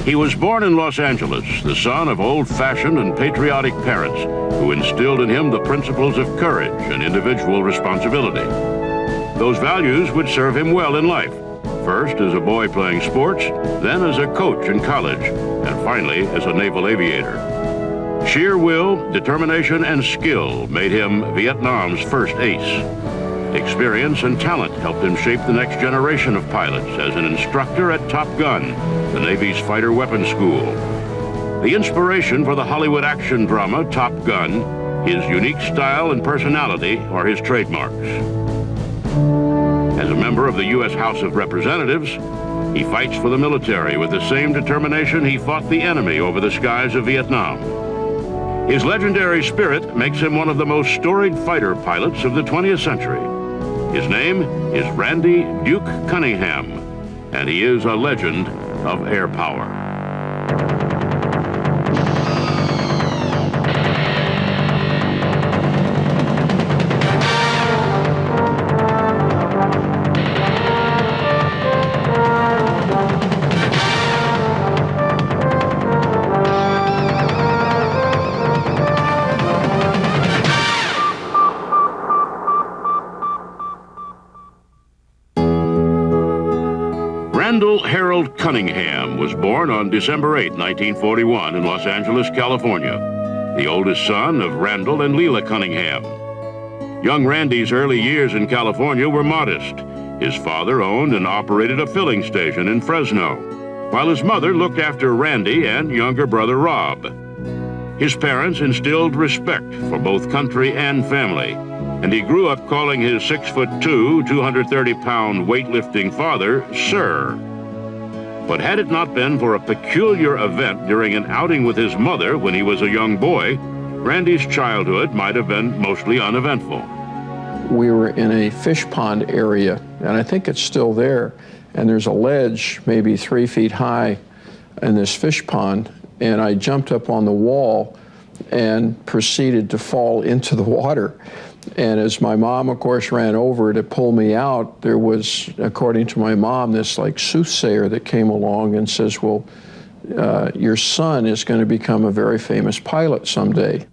He was born in Los Angeles, the son of old-fashioned and patriotic parents who instilled in him the principles of courage and individual responsibility. Those values would serve him well in life, first as a boy playing sports, then as a coach in college, and finally as a naval aviator. Sheer will, determination, and skill made him Vietnam's first ace. Experience and talent helped him shape the next generation of pilots as an instructor at Top Gun, the Navy's fighter weapons school. The inspiration for the Hollywood action drama Top Gun, his unique style and personality are his trademarks. As a member of the U.S. House of Representatives, he fights for the military with the same determination he fought the enemy over the skies of Vietnam. His legendary spirit makes him one of the most storied fighter pilots of the 20th century. His name is Randy Duke Cunningham, and he is a legend of Airpower. Randall Harold Cunningham was born on December 8, 1941 in Los Angeles, California, the oldest son of Randall and Leila Cunningham. Young Randy's early years in California were modest. His father owned and operated a filling station in Fresno, while his mother looked after Randy and younger brother Rob. His parents instilled respect for both country and family, and he grew up calling his 6'2", 230-pound weightlifting father, Sir. But had it not been for a peculiar event during an outing with his mother when he was a young boy, Randy's childhood might have been mostly uneventful. We were in a fish pond area, and I think it's still there, and there's a ledge maybe 3 feet high in this fish pond, and I jumped up on the wall and proceeded to fall into the water. And as my mom, of course, ran over to pull me out, there was, according to my mom, this like soothsayer that came along and says, well, your son is going to become a very famous pilot someday.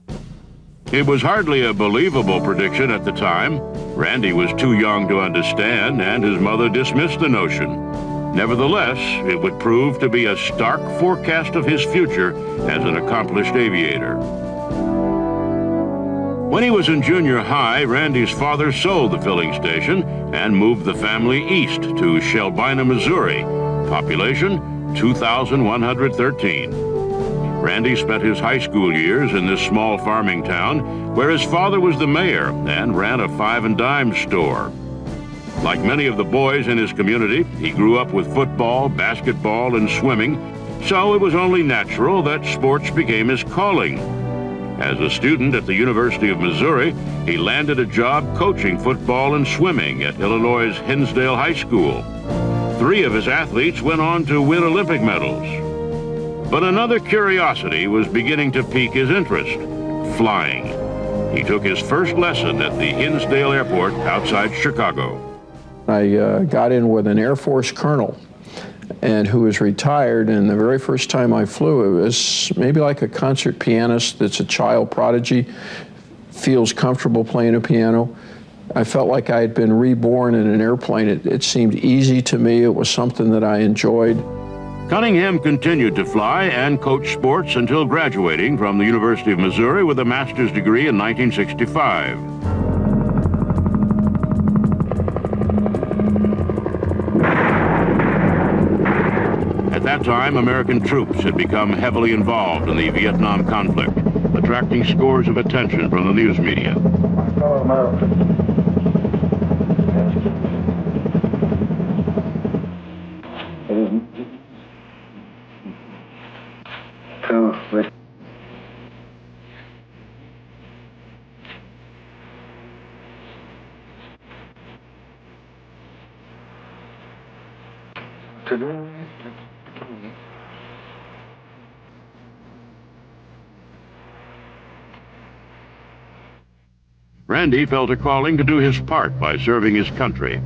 It was hardly a believable prediction at the time. Randy was too young to understand, and his mother dismissed the notion. Nevertheless, it would prove to be a stark forecast of his future as an accomplished aviator. When he was in junior high, Randy's father sold the filling station and moved the family east to Shelbina, Missouri. Population, 2,113. Randy spent his high school years in this small farming town where his father was the mayor and ran a five-and-dime store. Like many of the boys in his community, he grew up with football, basketball, and swimming, so it was only natural that sports became his calling. As a student at the University of Missouri, he landed a job coaching football and swimming at Illinois' Hinsdale High School. 3 of his athletes went on to win Olympic medals. But another curiosity was beginning to pique his interest: flying. He took his first lesson at the Hinsdale Airport outside Chicago. I got in with an Air Force colonel and who was retired, and the very first time I flew, it was maybe like a concert pianist that's a child prodigy, feels comfortable playing a piano. I felt like I had been reborn in an airplane. It seemed easy to me. It was something that I enjoyed. Cunningham continued to fly and coach sports until graduating from the University of Missouri with a master's degree in 1965. At that time, American troops had become heavily involved in the Vietnam conflict, attracting scores of attention from the news media. Randy felt a calling to do his part by serving his country.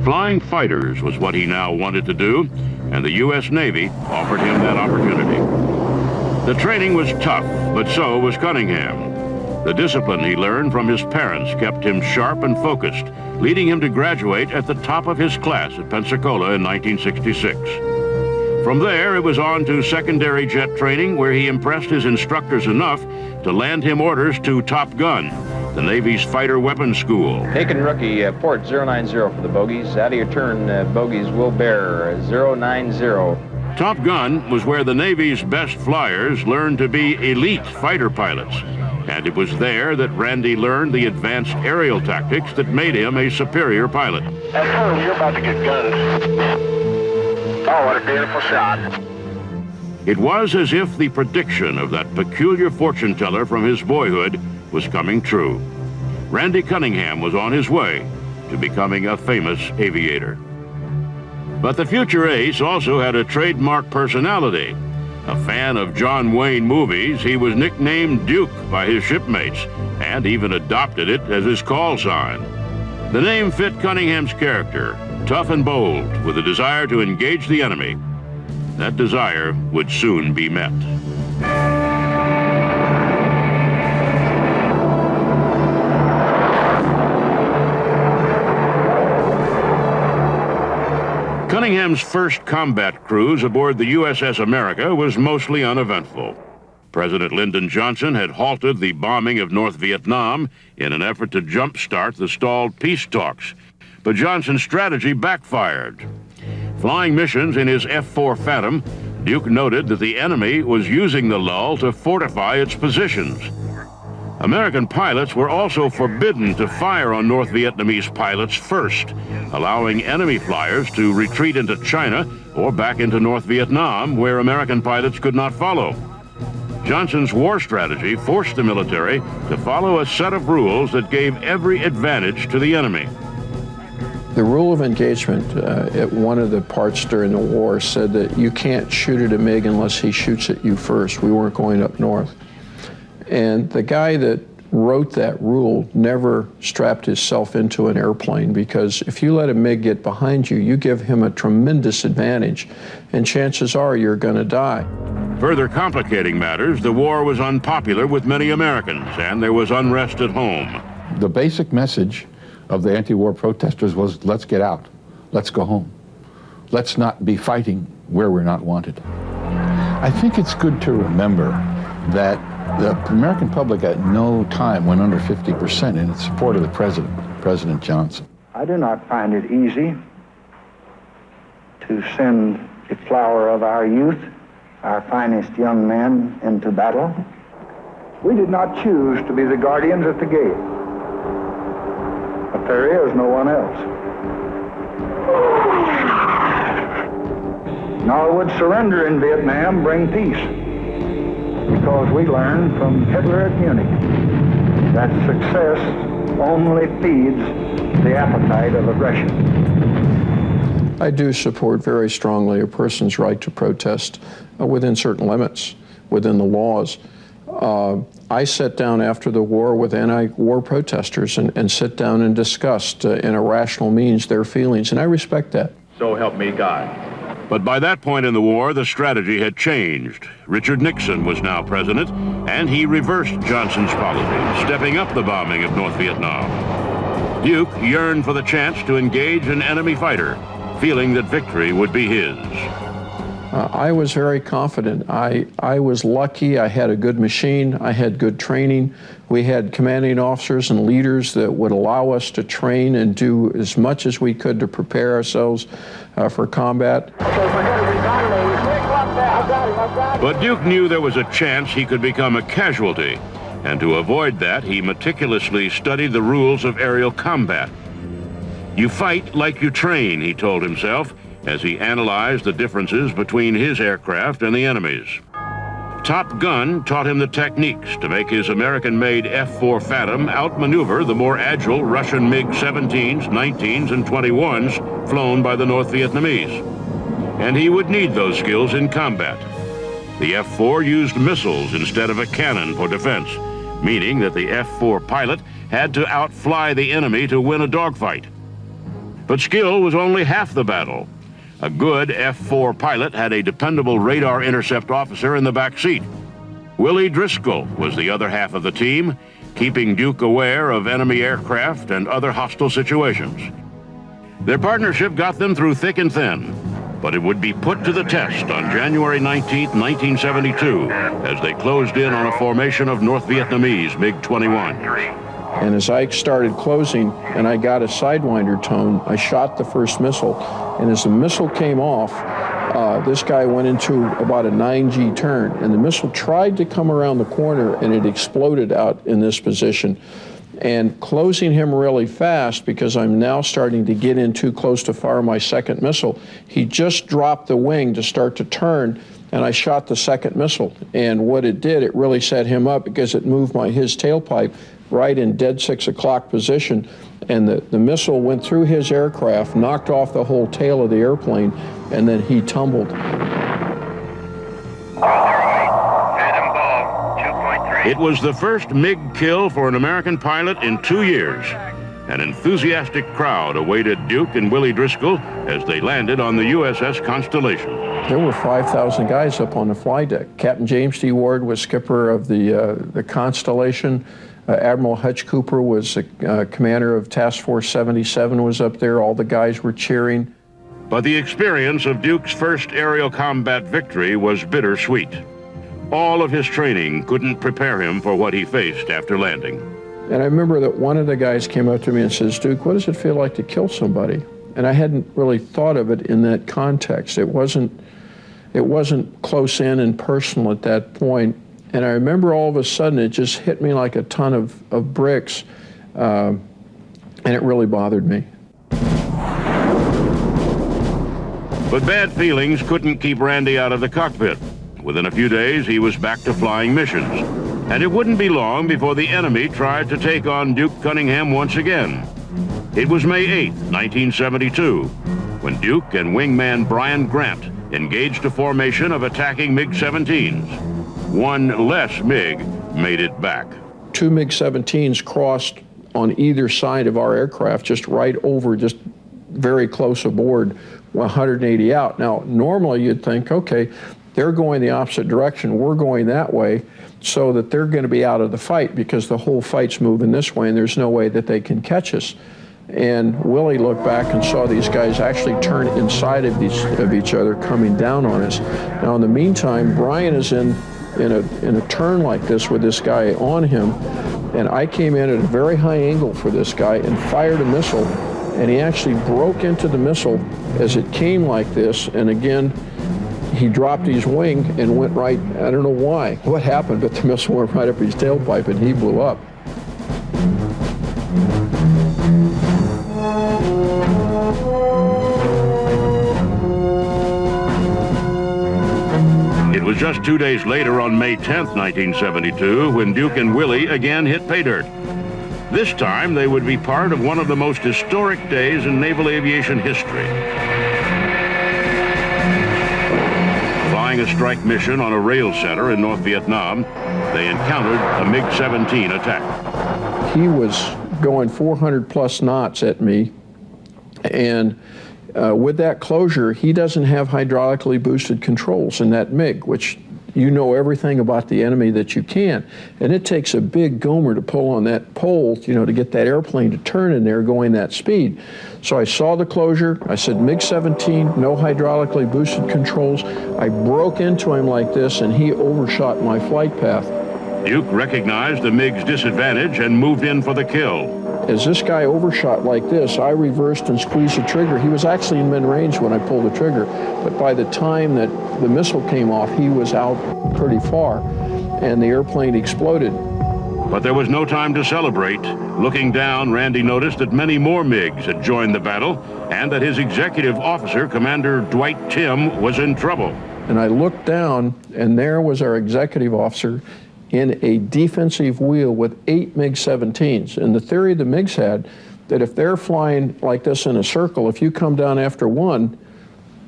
Flying fighters was what he now wanted to do, and the U.S. Navy offered him that opportunity. The training was tough, but so was Cunningham. The discipline he learned from his parents kept him sharp and focused, leading him to graduate at the top of his class at Pensacola in 1966. From there, it was on to secondary jet training, where he impressed his instructors enough to land him orders to Top Gun, the Navy's fighter weapons school. Taken rookie, port 090 for the bogies. Out of your turn, bogies will bear 090. Top Gun was where the Navy's best flyers learned to be elite fighter pilots. And it was there that Randy learned the advanced aerial tactics that made him a superior pilot. That's cool, you're about to get gunned. Oh, what a beautiful shot. It was as if the prediction of that peculiar fortune teller from his boyhood was coming true. Randy Cunningham was on his way to becoming a famous aviator. But the future ace also had a trademark personality. A fan of John Wayne movies, he was nicknamed Duke by his shipmates and even adopted it as his call sign. The name fit Cunningham's character, tough and bold, with a desire to engage the enemy. That desire would soon be met. Cunningham's first combat cruise aboard the USS America was mostly uneventful. President Lyndon Johnson had halted the bombing of North Vietnam in an effort to jumpstart the stalled peace talks, but Johnson's strategy backfired. Flying missions in his F-4 Phantom, Duke noted that the enemy was using the lull to fortify its positions. American pilots were also forbidden to fire on North Vietnamese pilots first, allowing enemy flyers to retreat into China or back into North Vietnam, where American pilots could not follow. Johnson's war strategy forced the military to follow a set of rules that gave every advantage to the enemy. The rule of engagement at one of the parts during the war said that you can't shoot at a MiG unless he shoots at you first. We weren't going up north. And the guy that wrote that rule never strapped himself into an airplane, because if you let a MiG get behind you, you give him a tremendous advantage, and chances are you're going to die. Further complicating matters, the war was unpopular with many Americans, and there was unrest at home. The basic message of the anti-war protesters was, let's get out, let's go home. Let's not be fighting where we're not wanted. I think it's good to remember that the American public at no time went under 50% in its support of the president, President Johnson. I do not find it easy to send the flower of our youth, our finest young men, into battle. We did not choose to be the guardians at the gate, but there is no one else. Nor would surrender in Vietnam bring peace, because we learned from Hitler at Munich that success only feeds the appetite of aggression. I do support very strongly a person's right to protest within certain limits, within the laws. I sat down after the war with anti-war protesters and sat down and discussed in a rational means their feelings, and I respect that. So help me God. But by that point in the war, the strategy had changed. Richard Nixon was now president, and he reversed Johnson's policy, stepping up the bombing of North Vietnam. Duke yearned for the chance to engage an enemy fighter, feeling that victory would be his. I was very confident. I was lucky. I had a good machine. I had good training. We had commanding officers and leaders that would allow us to train and do as much as we could to prepare ourselves for combat. But Duke knew there was a chance he could become a casualty, and to avoid that, he meticulously studied the rules of aerial combat. You fight like you train, he told himself, as he analyzed the differences between his aircraft and the enemy's. Top Gun taught him the techniques to make his American-made F-4 Phantom outmaneuver the more agile Russian MiG-17s, 19s, and 21s flown by the North Vietnamese. And he would need those skills in combat. The F-4 used missiles instead of a cannon for defense, meaning that the F-4 pilot had to outfly the enemy to win a dogfight. But skill was only half the battle. A good F-4 pilot had a dependable radar intercept officer in the back seat. Willie Driscoll was the other half of the team, keeping Duke aware of enemy aircraft and other hostile situations. Their partnership got them through thick and thin, but it would be put to the test on January 19, 1972, as they closed in on a formation of North Vietnamese MiG-21. And as I started closing and I got a Sidewinder tone, I shot the first missile. And as the missile came off, this guy went into about a 9G turn. And the missile tried to come around the corner and it exploded out in this position. And closing him really fast, because I'm now starting to get in too close to fire my second missile, he just dropped the wing to start to turn, and I shot the second missile. And what it did, it really set him up because it moved his tailpipe right in dead 6 o'clock position, and the missile went through his aircraft, knocked off the whole tail of the airplane, and then he tumbled. It was the first MiG kill for an American pilot in 2 years. An enthusiastic crowd awaited Duke and Willie Driscoll as they landed on the USS Constellation. There were 5,000 guys up on the fly deck. Captain James D. Ward was skipper of the Constellation. Admiral Hutch Cooper was commander of Task Force 77, was up there. All the guys were cheering. But the experience of Duke's first aerial combat victory was bittersweet. All of his training couldn't prepare him for what he faced after landing. And I remember that one of the guys came up to me and says, "Duke, what does it feel like to kill somebody?" And I hadn't really thought of it in that context. It wasn't close in and personal at that point. And I remember all of a sudden it just hit me like a ton of bricks, and it really bothered me. But bad feelings couldn't keep Randy out of the cockpit. Within a few days, he was back to flying missions. And it wouldn't be long before the enemy tried to take on Duke Cunningham once again. It was May 8, 1972, when Duke and wingman Brian Grant engaged a formation of attacking MiG-17s. One less MiG made it back. 2 MiG-17s crossed on either side of our aircraft, just right over, just very close aboard, 180 out. Now, normally you'd think, okay, they're going the opposite direction, we're going that way, so that they're going to be out of the fight because the whole fight's moving this way and there's no way that they can catch us. And Willie looked back and saw these guys actually turn inside of each other, coming down on us. Now, in the meantime, Brian is in a turn like this with this guy on him, and I came in at a very high angle for this guy and fired a missile, and he actually broke into the missile as it came like this, and again, he dropped his wing and went right, I don't know why, what happened, but the missile went right up his tailpipe and he blew up. It was just 2 days later on May 10th, 1972, when Duke and Willie again hit pay dirt. This time, they would be part of one of the most historic days in naval aviation history. Flying a strike mission on a rail center in North Vietnam, they encountered a MiG-17 attack. He was going 400 plus knots at me, and with that closure, he doesn't have hydraulically boosted controls in that MiG, which you know everything about the enemy that you can. And it takes a big gomer to pull on that pole, you know, to get that airplane to turn in there going that speed. So I saw the closure, I said MiG-17, no hydraulically boosted controls. I broke into him like this and he overshot my flight path. Duke recognized the MiG's disadvantage and moved in for the kill. As this guy overshot like this, I reversed and squeezed the trigger. He was actually in mid-range when I pulled the trigger, but by the time that the missile came off, he was out pretty far, and the airplane exploded. But there was no time to celebrate. Looking down, Randy noticed that many more MiGs had joined the battle, and that his executive officer, Commander Dwight Timm, was in trouble. And I looked down, and there was our executive officer in a defensive wheel with 8 MiG-17s. And the theory the MiGs had, that if they're flying like this in a circle, if you come down after one,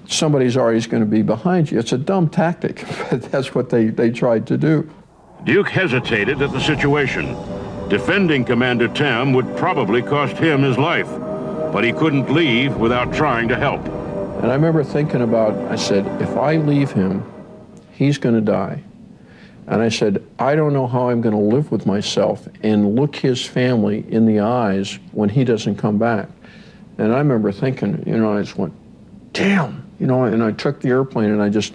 somebody's always going to be behind you. It's a dumb tactic, but that's what they tried to do. Duke hesitated at the situation. Defending Commander Timm would probably cost him his life. but he couldn't leave without trying to help. And I remember thinking about, I said, if I leave him, he's going to die. And I said, I don't know how I'm going to live with myself and look his family in the eyes when he doesn't come back. And I remember thinking, I just went, damn, and I took the airplane and I just,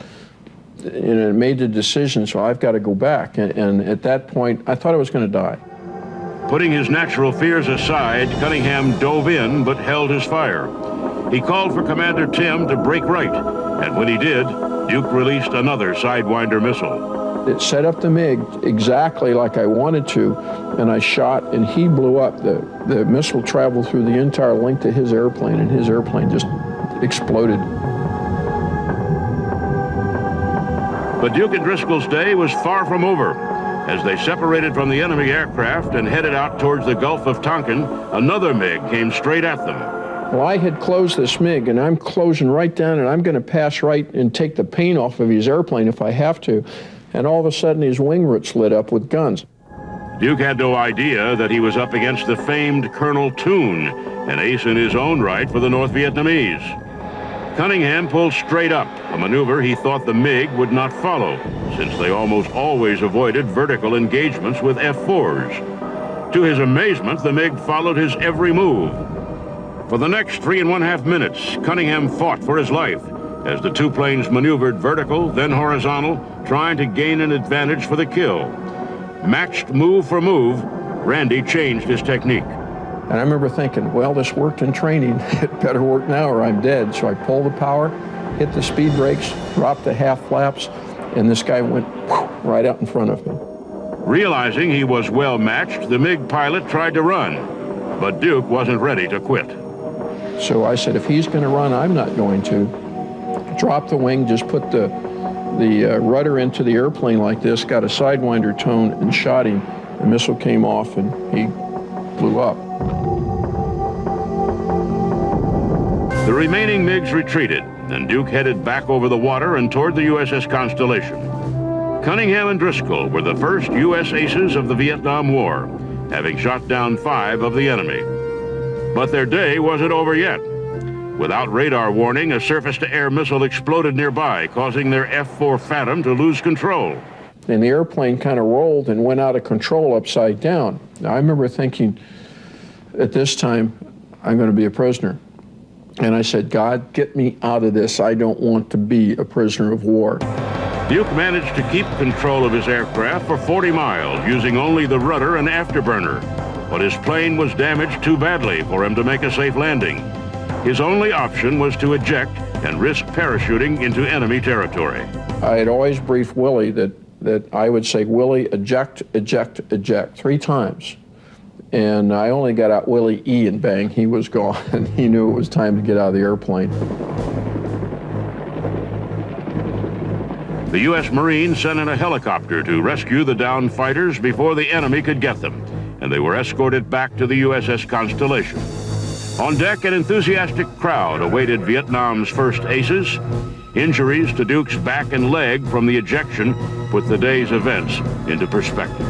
made the decision, so I've got to go back. And at that point, I thought I was going to die. Putting his natural fears aside, Cunningham dove in but held his fire. He called for Commander Tim to break right, and when he did, Duke released another Sidewinder missile. It set up the MiG exactly like I wanted to, and I shot, and he blew up. The missile traveled through the entire length of his airplane, and his airplane just exploded. But Duke and Driscoll's day was far from over. As they separated from the enemy aircraft and headed out towards the Gulf of Tonkin, another MiG came straight at them. Well, I had closed this MiG, and I'm closing right down, and I'm going to pass right and take the paint off of his airplane if I have to. And all of a sudden, his wing roots lit up with guns. Duke had no idea that he was up against the famed Colonel Toon, an ace in his own right for the North Vietnamese. Cunningham pulled straight up, a maneuver he thought the MiG would not follow, since they almost always avoided vertical engagements with F-4s. To his amazement, the MiG followed his every move. For the next 3.5 minutes, Cunningham fought for his life as the two planes maneuvered vertical, then horizontal, trying to gain an advantage for the kill. Matched move for move, Randy changed his technique. And I remember thinking, well, this worked in training. It better work now or I'm dead. So I pulled the power, hit the speed brakes, dropped the half flaps, and this guy went right out in front of me. Realizing he was well matched, the MiG pilot tried to run, but Duke wasn't ready to quit. So I said, if he's going to run, I'm not going to. Drop the wing, just put the rudder into the airplane like this, got a Sidewinder tone, and shot him. The missile came off, and he blew up. The remaining MiGs retreated, and Duke headed back over the water and toward the USS Constellation. Cunningham and Driscoll were the first U.S. aces of the Vietnam War, having shot down 5 of the enemy. But their day wasn't over yet. Without radar warning, a surface-to-air missile exploded nearby, causing their F-4 Phantom to lose control. And the airplane kind of rolled and went out of control upside down. Now, I remember thinking, at this time, I'm going to be a prisoner. And I said, God, get me out of this. I don't want to be a prisoner of war. Duke managed to keep control of his aircraft for 40 miles, using only the rudder and afterburner. But his plane was damaged too badly for him to make a safe landing. His only option was to eject and risk parachuting into enemy territory. I had always briefed Willie that I would say, Willie, eject, eject, eject, 3 times. And I only got out Willie E and bang, he was gone. And he knew it was time to get out of the airplane. The U.S. Marines sent in a helicopter to rescue the downed fighters before the enemy could get them, and they were escorted back to the USS Constellation. On deck, an enthusiastic crowd awaited Vietnam's first aces. Injuries to Duke's back and leg from the ejection put the day's events into perspective.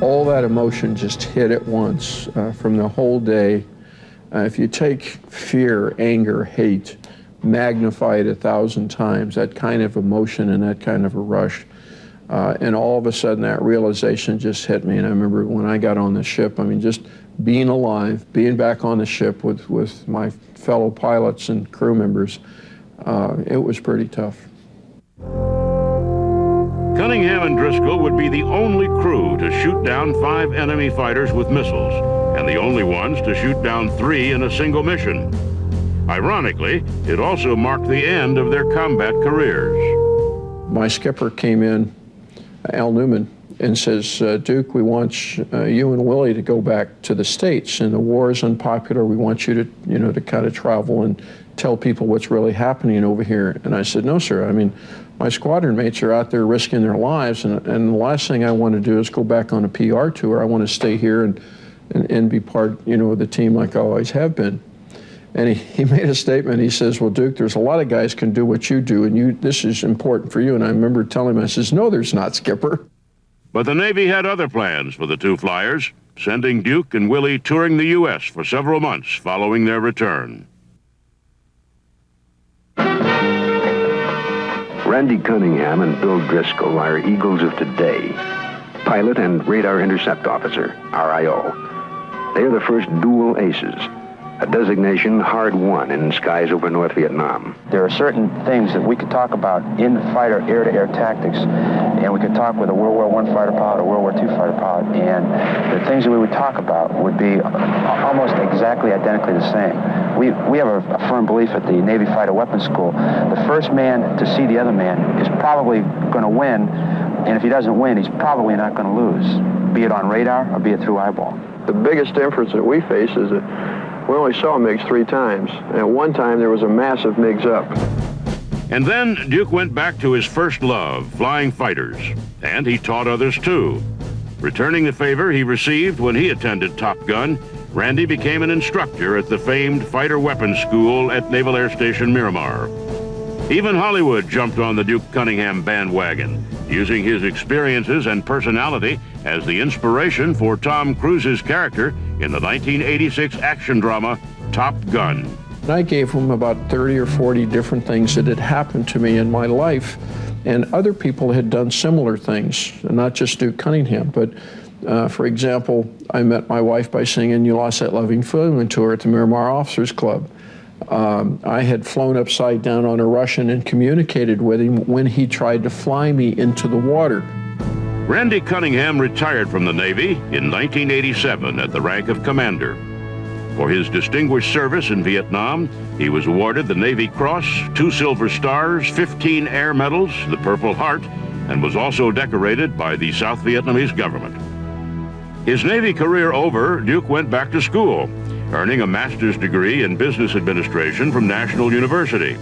All that emotion just hit at once from the whole day. If you take fear, anger, hate, magnify it 1,000 times, that kind of emotion and that kind of a rush, and all of a sudden that realization just hit me. And I remember when I got on the ship, I mean, just being alive, being back on the ship with my fellow pilots and crew members, it was pretty tough. Cunningham and Driscoll would be the only crew to shoot down 5 enemy fighters with missiles, and the only ones to shoot down 3 in a single mission. Ironically, it also marked the end of their combat careers. My skipper came in, Al Newman, and says, Duke, we want you and Willie to go back to the States, and the war is unpopular. We want you to, to kind of travel and tell people what's really happening over here. And I said, no, sir. I mean, my squadron mates are out there risking their lives, and the last thing I want to do is go back on a PR tour. I want to stay here and be part, of the team like I always have been. And he made a statement. He says, well, Duke, there's a lot of guys can do what you do, and this is important for you. And I remember telling him, I says, no, there's not, Skipper. But the Navy had other plans for the 2 flyers. sending Duke and Willie touring the U.S. for several months following their return. Randy Cunningham and Bill Driscoll are eagles of today. Pilot and radar intercept officer, RIO. They are the first dual aces, a designation hard won in skies over North Vietnam. There are certain things that we could talk about in the fighter air-to-air tactics, and we could talk with a World War I fighter pilot, a World War II fighter pilot, and the things that we would talk about would be almost exactly identically the same. We have a firm belief at the Navy Fighter Weapons School, the first man to see the other man is probably going to win, and if he doesn't win, he's probably not going to lose, be it on radar or be it through eyeball. The biggest difference that we face is that we only saw MiGs 3 times. And at one time, there was a massive MiGs up. And then Duke went back to his first love, flying fighters. And he taught others too. Returning the favor he received when he attended Top Gun, Randy became an instructor at the famed Fighter Weapons School at Naval Air Station Miramar. Even Hollywood jumped on the Duke Cunningham bandwagon, using his experiences and personality as the inspiration for Tom Cruise's character in the 1986 action drama Top Gun. I gave him about 30 or 40 different things that had happened to me in my life, and other people had done similar things, not just Duke Cunningham, but for example, I met my wife by singing "You Lost That Loving Feeling" tour at the Miramar Officers Club. I had flown upside down on a Russian and communicated with him when he tried to fly me into the water. Randy Cunningham retired from the Navy in 1987 at the rank of commander. For his distinguished service in Vietnam, he was awarded the Navy Cross, 2 Silver Stars, 15 Air Medals, the Purple Heart, and was also decorated by the South Vietnamese government. His Navy career over, Duke went back to school, earning a master's degree in business administration from National University.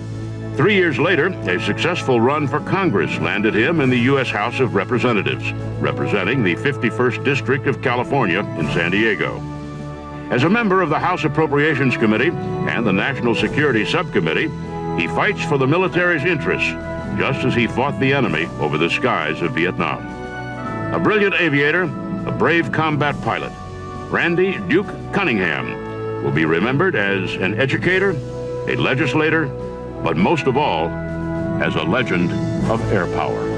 3 years later, a successful run for Congress landed him in the U.S. House of Representatives, representing the 51st District of California in San Diego. As a member of the House Appropriations Committee and the National Security Subcommittee, he fights for the military's interests, just as he fought the enemy over the skies of Vietnam. A brilliant aviator, a brave combat pilot, Randy Duke Cunningham will be remembered as an educator, a legislator, but most of all, as a legend of air power.